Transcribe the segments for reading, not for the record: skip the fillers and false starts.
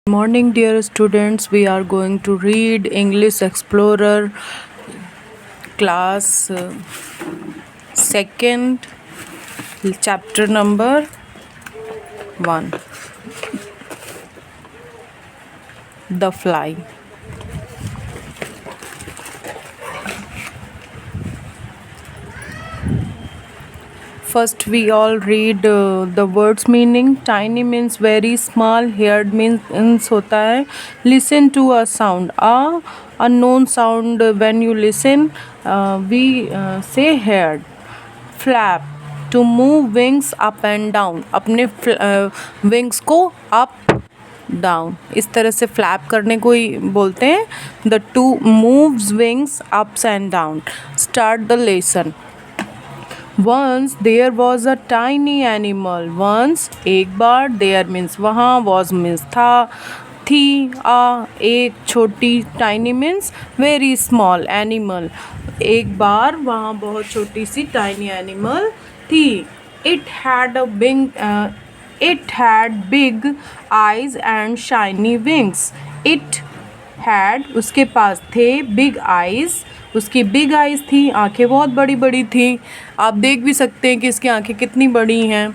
Morning, dear students. We are going to read English Explorer class second, chapter number 1, The Fly. First, we all read the words meaning. Tiny means very small. Heard means होता है listen to a sound. A unknown sound. When you listen, we say heard. Flap to move wings up and down. अपने wings को up down इस तरह से flap करने को ही बोलते हैं. The two moves wings ups and down. Start the lesson. Once there was a tiny animal. Once एक बार. There means वहाँ. Was means था. थी एक छोटी. Tiny means very small animal. एक बार वहाँ बहुत छोटी सी tiny animal थी. It had big eyes and shiny wings. It had उसके पास थे big eyes. उसकी बिग आइज़ थी. आंखें बहुत बड़ी बड़ी थी. आप देख भी सकते हैं कि इसकी आंखें कितनी बड़ी हैं.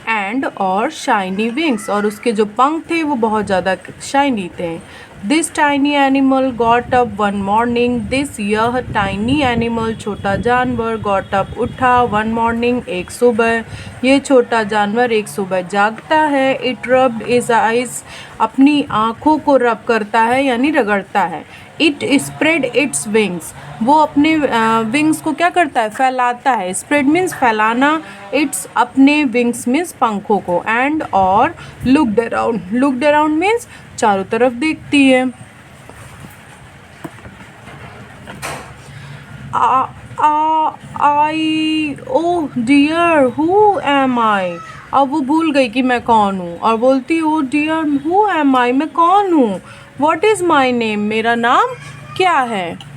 एंड और शाइनी विंग्स. और उसके जो पंख थे वो बहुत ज़्यादा शाइनी थे. This tiny animal got up one morning. This यह टाइनी एनिमल छोटा जानवर गॉट अप उठा. वन मॉर्निंग एक सुबह. ये छोटा जानवर एक सुबह जागता है. It rubbed is eyes. अपनी आँखों को रब करता है यानी रगड़ता है. It spread its wings. वो अपने विंग्स को क्या करता है? फैलाता है. स्प्रेड मीन्स फैलाना. इट्स अपने विंग्स मीन्स पंखों को. एंड और looked around. Looked around means चारों तरफ देखती है. आई ओह डियर हु एम आई. अब वो भूल गई कि मैं कौन हूँ और बोलती ओ डियर हु एम आई. मैं कौन हूँ? What is my name. मेरा नाम क्या है?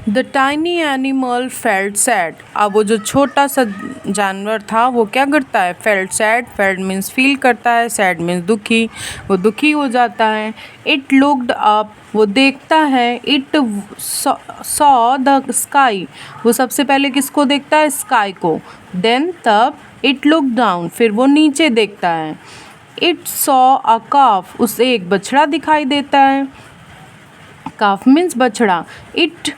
The tiny animal felt sad. अब वो जो छोटा सा जानवर था वो क्या करता है? Felt sad. Felt means feel करता है. सैड मीन्स दुखी. वो दुखी हो जाता है. It looked up. वो देखता है. It saw the sky. वो सबसे पहले किसको देखता है? स्काई को. देन तब इट लुक डाउन. फिर वो नीचे देखता है. It saw a calf. उसे एक बछड़ा दिखाई देता है. काफ मीन्स बछड़ा. It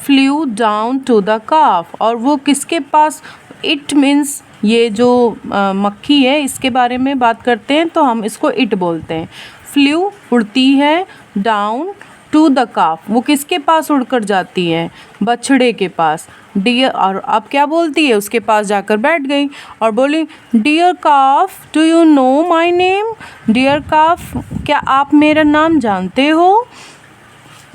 flew down to the calf. और वो किसके पास? इट मीन्स ये जो मक्खी है इसके बारे में बात करते हैं तो हम इसको इट बोलते हैं. फ्लू उड़ती है. Down to the calf. वो किसके पास उड़कर जाती है? बछड़े के पास. डियर. और अब क्या बोलती है? उसके पास जाकर बैठ गई और बोली dear calf do you know my name. Dear calf क्या आप मेरा नाम जानते हो?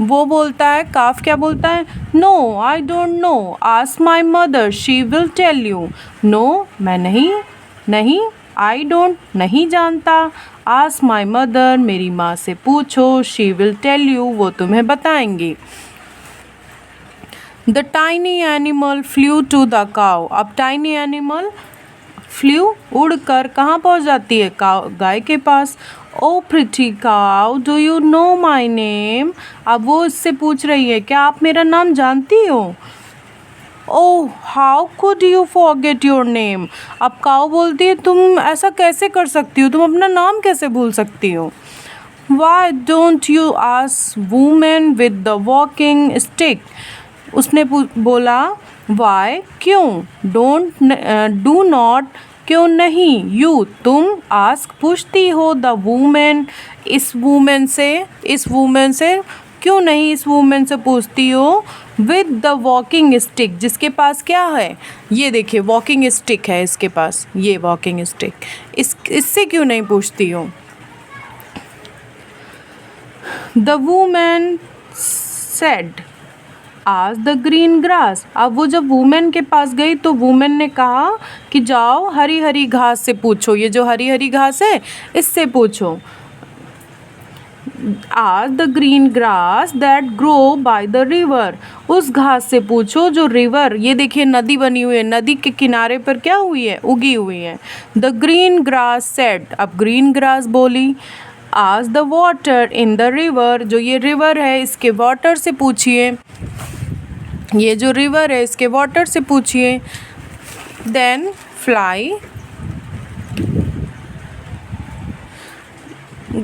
वो बोलता है. काफ क्या बोलता है? No I don't know. Ask my mother she will tell you. No मैं नहीं. आई डोंट नहीं जानता. आस्क माई मदर मेरी माँ से पूछो. शी विल टेल यू वो तुम्हें बताएंगी. The tiny animal flew to the cow. अब टाइनी एनिमल फ्लू उड़कर कहाँ पहुँच जाती है? गाय के पास. Oh pretty cow do you know my name. अब वो इससे पूछ रही है क्या आप मेरा नाम जानती हो? Oh how could you forget your name. अब काउ बोलती है तुम ऐसा कैसे कर सकती हो? तुम अपना नाम कैसे भूल सकती हो? Why don't you ask women with the walking stick. उसने बोला वाई क्यों. डू नॉट क्यों नहीं. यू तुम. आस्क पूछती हो. द वूमेन इस वूमेन से क्यों नहीं इस वूमेन से पूछती हो. विद द वॉकिंग स्टिक जिसके पास क्या है? ये देखिए वॉकिंग स्टिक है इसके पास. ये वॉकिंग स्टिक इससे क्यों नहीं पूछती हो. द वूमेन सेड आज द ग्रीन ग्रास. अब वो जब वूमेन के पास गई तो वूमेन ने कहा कि जाओ हरी हरी घास से पूछो. ये जो हरी हरी घास है इससे पूछो. आज the green grass that grow by the river, उस घास से पूछो जो रिवर, ये देखिए नदी बनी हुई है, नदी के किनारे पर क्या हुई है, उगी हुई है। द ग्रीन ग्रास सेड, अब ग्रीन ग्रास बोली, आज the water in the river, जो ये रिवर है इसके वाटर से पूछिए, ये जो रिवर है इसके वाटर से पूछिए। Then fly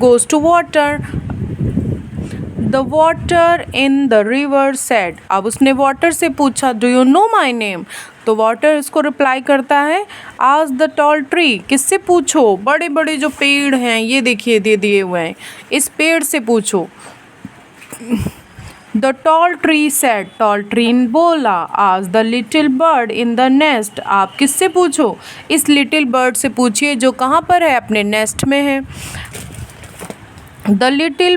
goes to water, the water in the river said, अब उसने वाटर से पूछा do you know my name, तो वाटर इसको रिप्लाई करता है ask the tall tree, किससे पूछो, बड़े बड़े जो पेड़ हैं ये देखिए दे दिए हुए हैं, इस पेड़ से पूछो। The tall tree said, tall tree बोला, ask the little bird in the nest, आप किससे पूछो, इस little bird से पूछिए जो कहाँ पर है, अपने नेस्ट में है। The little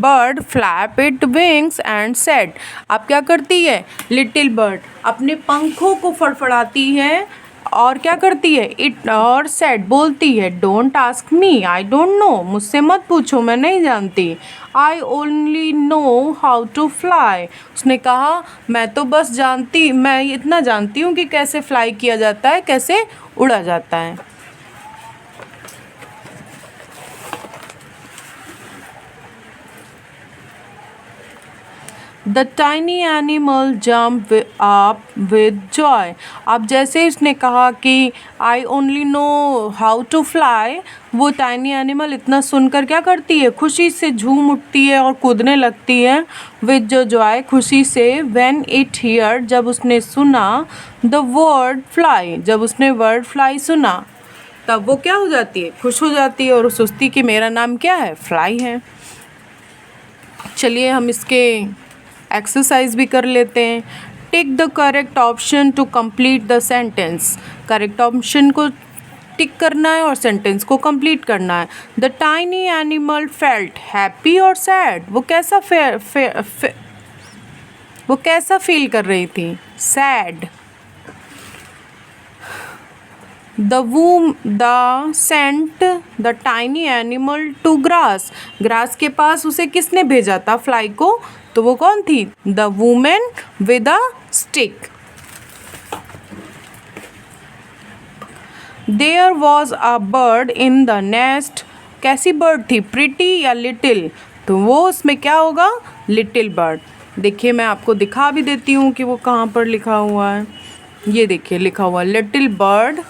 bird flapped its wings and said, अब क्या करती है लिटिल बर्ड, अपने पंखों को फड़फड़ाती है और क्या करती है, इट और सेड बोलती है, don't ask me I don't know, मुझसे मत पूछो मैं नहीं जानती, I only know how to fly, उसने कहा मैं तो बस मैं इतना जानती हूँ कि कैसे फ्लाई किया जाता है, कैसे उड़ा जाता है। The tiny animal jumped up with joy. अब जैसे उसने कहा कि I only know how to fly, वो टाइनी एनिमल इतना सुनकर क्या करती है, खुशी से झूम उठती है और कूदने लगती है। विद जो जॉय, खुशी से। When it heard, जब उसने सुना, the word fly, जब उसने वर्ड फ्लाई सुना, तब वो क्या हो जाती है, खुश हो जाती है और सोचती कि मेरा नाम क्या है, फ्लाई है। चलिए हम इसके एक्सरसाइज भी कर लेते हैं। Tick the correct option to complete the sentence, correct option को टिक करना है और सेंटेंस को कंप्लीट करना है। The tiny animal felt happy और सैड, वो कैसा फील कर रही थी, sad. The sent the tiny animal to grass, grass के पास उसे किसने भेजा था, फ्लाई को, तो वो कौन थी, the women with a stick. There was a bird in the nest, कैसी बर्ड थी, प्रिटी या लिटिल, तो वो उसमें क्या होगा, लिटिल बर्ड। देखिए मैं आपको दिखा भी देती हूँ कि वो कहाँ पर लिखा हुआ है, ये देखिए लिखा हुआ little bird.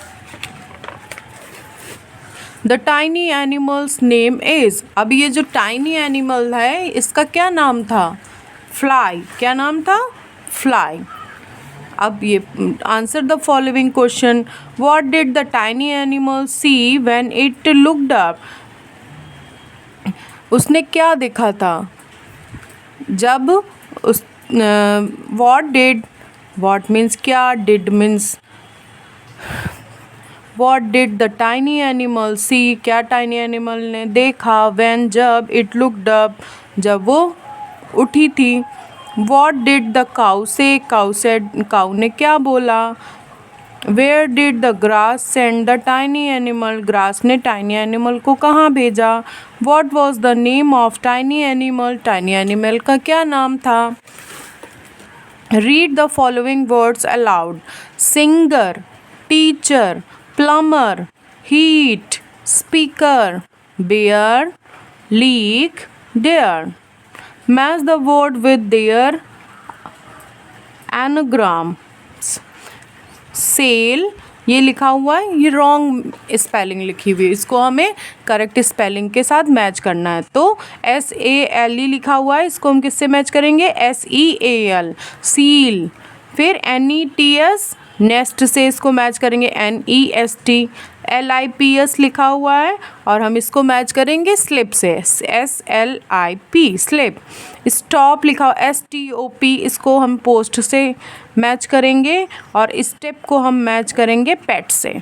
The tiny animals name is, अब ये जो टाइनी एनिमल है इसका क्या नाम था, फ्लाई, क्या नाम था, फ्लाई। अब ये answer the following question, what did the tiny animal see when it looked up, उसने क्या देखा था जब उस, व्हाट मीन्स क्या, did means What did the tiny animal see, क्या टाइनी एनिमल ने देखा, when जब, it looked up जब वो उठी थी। What did the cow say, cow said, cow ने क्या बोला। Where did the grass send the tiny animal, grass ने टाइनी एनिमल को कहाँ भेजा। What was the name of tiny animal, tiny animal का क्या नाम था। Read the following words aloud, singer, teacher, plumber, heat, speaker, bear, leak, dare. Match the word with their anagrams. Sail, ये लिखा हुआ है, ये रॉन्ग स्पेलिंग लिखी हुई है, इसको हमें करेक्ट स्पेलिंग के साथ मैच करना है। तो SALE लिखा हुआ है, इसको हम किससे मैच करेंगे, SEAL, सील। फिर NETS, नेस्ट से इसको मैच करेंगे, NEST। LIPS लिखा हुआ है और हम इसको मैच करेंगे स्लिप से, SLIP, स्लिप। स्टॉप लिखा हुआ STOP, इसको हम पोस्ट से मैच करेंगे और स्टेप को हम मैच करेंगे पेट से।